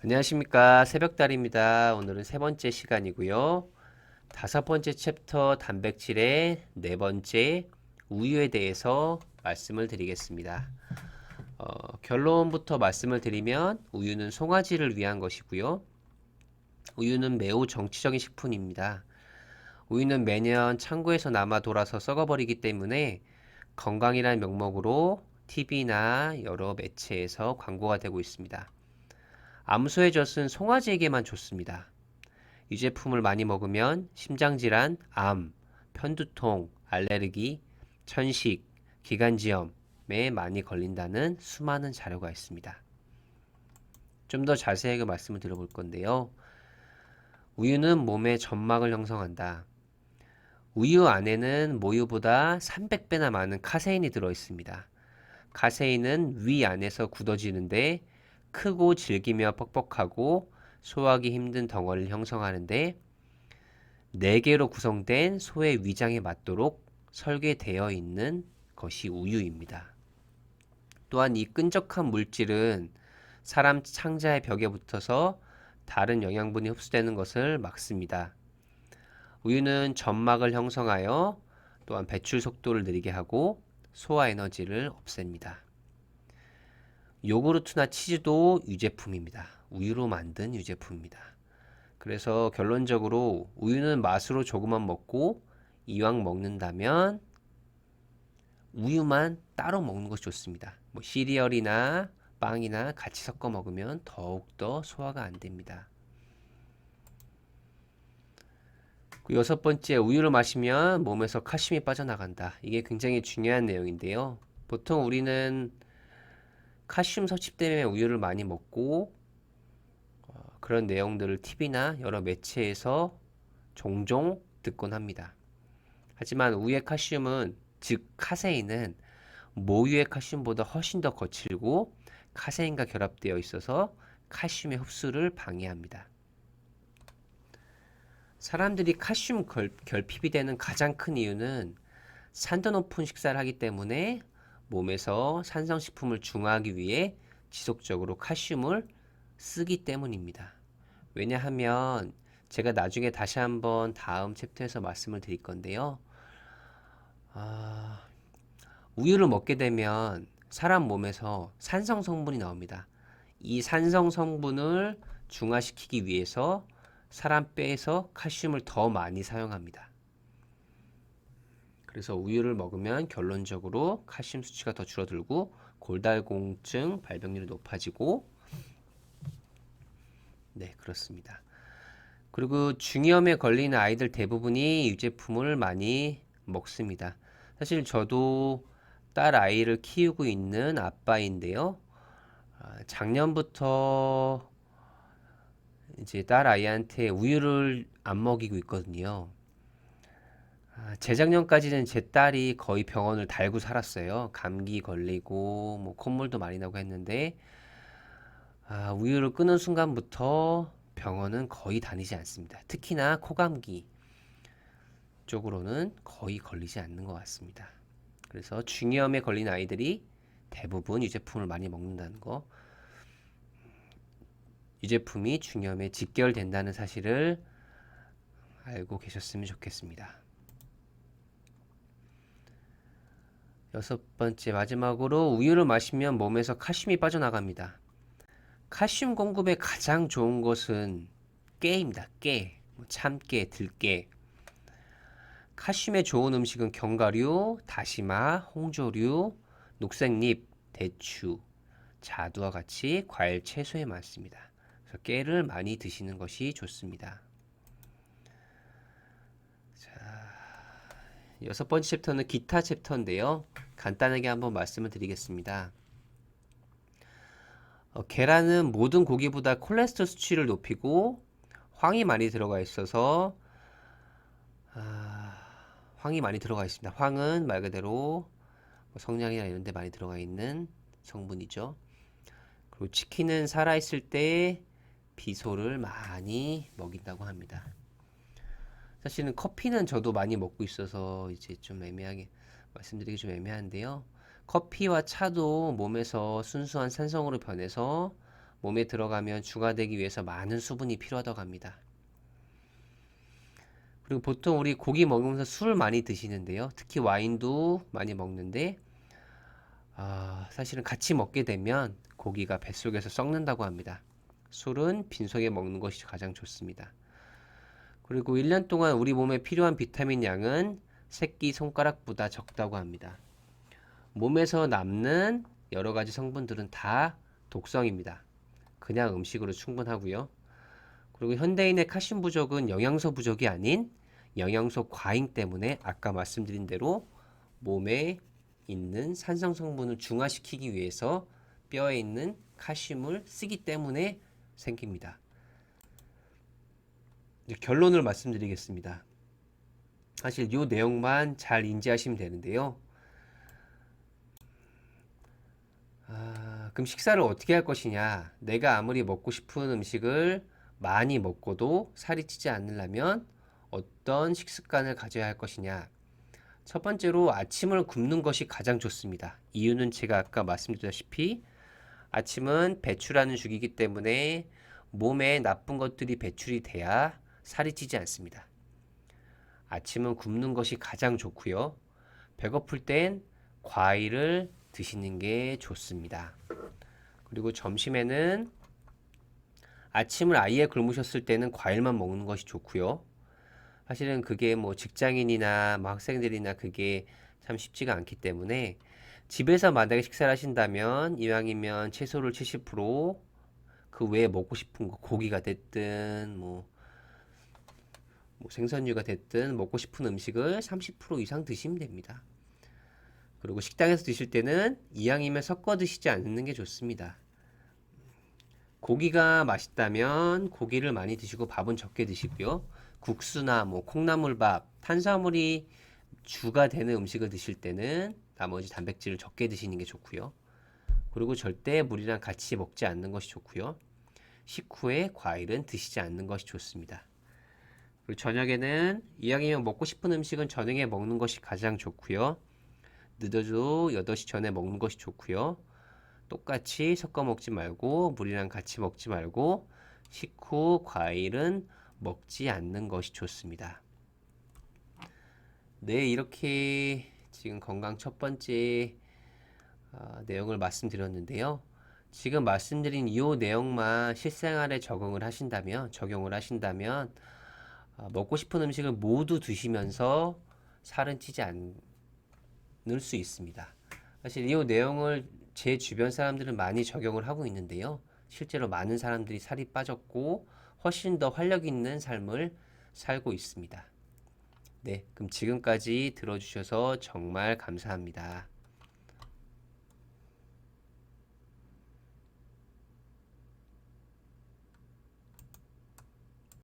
안녕하십니까. 새벽달입니다. 오늘은 세 번째 시간이고요. 다섯 번째 챕터 단백질의 네 번째 우유에 대해서 말씀을 드리겠습니다. 결론부터 말씀을 드리면 우유는 송아지를 위한 것이고요. 우유는 매우 정치적인 식품입니다. 우유는 매년 창고에서 남아 돌아서 썩어버리기 때문에 건강이라는 명목으로 TV나 여러 매체에서 광고가 되고 있습니다. 암소의 젖은 송아지에게만 좋습니다. 이 제품을 많이 먹으면 심장질환, 암, 편두통, 알레르기, 천식, 기관지염에 많이 걸린다는 수많은 자료가 있습니다. 좀 더 자세하게 말씀을 드려볼 건데요. 우유는 몸의 점막을 형성한다. 우유 안에는 모유보다 300배나 많은 카세인이 들어있습니다. 카세인은 위 안에서 굳어지는데 크고 질기며 뻑뻑하고 소화하기 힘든 덩어리를 형성하는데 4개로 구성된 소의 위장에 맞도록 설계되어 있는 것이 우유입니다. 또한 이 끈적한 물질은 사람 창자의 벽에 붙어서 다른 영양분이 흡수되는 것을 막습니다. 우유는 점막을 형성하여 또한 배출 속도를 느리게 하고 소화 에너지를 없앱니다. 요구르트나 치즈도 유제품입니다. 우유로 만든 유제품입니다. 그래서 결론적으로 우유는 맛으로 조금만 먹고 이왕 먹는다면 우유만 따로 먹는 것이 좋습니다. 뭐 시리얼이나 빵이나 같이 섞어 먹으면 더욱더 소화가 안 됩니다. 그 여섯 번째, 우유를 마시면 몸에서 칼슘이 빠져나간다. 이게 굉장히 중요한 내용인데요. 보통 우리는 칼슘 섭취 때문에 우유를 많이 먹고 그런 내용들을 TV나 여러 매체에서 종종 듣곤 합니다. 하지만 우유의 칼슘은, 즉 카세인은 모유의 칼슘보다 훨씬 더 거칠고 카세인과 결합되어 있어서 칼슘의 흡수를 방해합니다. 사람들이 칼슘 결핍이 되는 가장 큰 이유는 산도 높은 식사를 하기 때문에 몸에서 산성식품을 중화하기 위해 지속적으로 칼슘을 쓰기 때문입니다. 왜냐하면 제가 나중에 다시 한번 다음 챕터에서 말씀을 드릴 건데요. 아, 우유를 먹게 되면 사람 몸에서 산성 성분이 나옵니다. 이 산성 성분을 중화시키기 위해서 사람 뼈에서 칼슘을 더 많이 사용합니다. 그래서 우유를 먹으면 결론적으로 칼슘 수치가 더 줄어들고 골다공증 발병률이 높아지고, 네, 그렇습니다. 그리고 중이염에 걸리는 아이들 대부분이 이 제품을 많이 먹습니다. 사실 저도 딸 아이를 키우고 있는 아빠인데요. 작년부터 이제 딸 아이한테 우유를 안 먹이고 있거든요. 재작년까지는 제 딸이 거의 병원을 달고 살았어요. 감기 걸리고 뭐 콧물도 많이 나고 했는데 우유를 끊은 순간부터 병원은 거의 다니지 않습니다. 특히나 코감기 쪽으로는 거의 걸리지 않는 것 같습니다. 그래서 중이염에 걸린 아이들이 대부분 유제품을 많이 먹는다는 거, 유제품이 중이염에 직결된다는 사실을 알고 계셨으면 좋겠습니다. 여섯 번째, 마지막으로 우유를 마시면 몸에서 칼슘이 빠져나갑니다. 칼슘 공급에 가장 좋은 것은 깨입니다. 깨, 참깨, 들깨. 칼슘에 좋은 음식은 견과류, 다시마, 홍조류, 녹색잎, 대추, 자두와 같이 과일, 채소에 많습니다. 그래서 깨를 많이 드시는 것이 좋습니다. 자, 여섯 번째 챕터는 기타 챕터인데요. 간단하게 한번 말씀을 드리겠습니다. 계란은 모든 고기보다 콜레스테롤 수치를 높이고 황이 많이 들어가 있어서 황이 많이 들어가 있습니다. 황은 말 그대로 성냥이나 이런 데 많이 들어가 있는 성분이죠. 그리고 치킨은 살아있을 때 비소를 많이 먹인다고 합니다. 사실은 커피는 저도 많이 먹고 있어서 이제 좀 애매하게 말씀드리기 좀 애매한데요. 커피와 차도 몸에서 순수한 산성으로 변해서 몸에 들어가면 중화되기 위해서 많은 수분이 필요하다고 합니다. 그리고 보통 우리 고기 먹으면서 술 많이 드시는데요. 특히 와인도 많이 먹는데 사실은 같이 먹게 되면 고기가 뱃속에서 썩는다고 합니다. 술은 빈속에 먹는 것이 가장 좋습니다. 그리고 1년 동안 우리 몸에 필요한 비타민 양은 새끼 손가락보다 적다고 합니다. 몸에서 남는 여러 가지 성분들은 다 독성입니다. 그냥 음식으로 충분하고요. 그리고 현대인의 칼슘 부족은 영양소 부족이 아닌 영양소 과잉 때문에 아까 말씀드린 대로 몸에 있는 산성 성분을 중화시키기 위해서 뼈에 있는 칼슘을 쓰기 때문에 생깁니다. 결론을 말씀드리겠습니다. 사실 이 내용만 잘 인지하시면 되는데요. 그럼 식사를 어떻게 할 것이냐? 내가 아무리 먹고 싶은 음식을 많이 먹고도 살이 찌지 않으려면 어떤 식습관을 가져야 할 것이냐? 첫 번째로 아침을 굶는 것이 가장 좋습니다. 이유는 제가 아까 말씀드렸다시피 아침은 배출하는 주기이기 때문에 몸에 나쁜 것들이 배출이 돼야 살이 찌지 않습니다. 아침은 굶는 것이 가장 좋고요. 배고플 땐 과일을 드시는 게 좋습니다. 그리고 점심에는 아침을 아예 굶으셨을 때는 과일만 먹는 것이 좋고요. 사실은 그게 뭐 직장인이나 뭐 학생들이나 그게 참 쉽지가 않기 때문에 집에서 만약에 식사를 하신다면 이왕이면 채소를 70%그 외에 먹고 싶은 거 고기가 됐든 뭐 생선류가 됐든 먹고 싶은 음식을 30% 이상 드시면 됩니다. 그리고 식당에서 드실 때는 이왕이면 섞어 드시지 않는 게 좋습니다. 고기가 맛있다면 고기를 많이 드시고 밥은 적게 드시고요. 국수나 뭐 콩나물밥, 탄수화물이 주가 되는 음식을 드실 때는 나머지 단백질을 적게 드시는 게 좋고요. 그리고 절대 물이랑 같이 먹지 않는 것이 좋고요. 식후에 과일은 드시지 않는 것이 좋습니다. 그리고 저녁에는 이왕이면 먹고 싶은 음식은 저녁에 먹는 것이 가장 좋고요. 늦어도 8시 전에 먹는 것이 좋고요. 똑같이 섞어 먹지 말고 물이랑 같이 먹지 말고 식후 과일은 먹지 않는 것이 좋습니다. 네, 이렇게 지금 건강 첫 번째 내용을 말씀드렸는데요. 지금 말씀드린 이 내용만 실생활에 적용을 하신다면 먹고 싶은 음식을 모두 드시면서 살은 찌지 않을 수 있습니다. 사실 이 내용을 제 주변 사람들은 많이 적용을 하고 있는데요. 실제로 많은 사람들이 살이 빠졌고 훨씬 더 활력 있는 삶을 살고 있습니다. 네, 그럼 지금까지 들어주셔서 정말 감사합니다.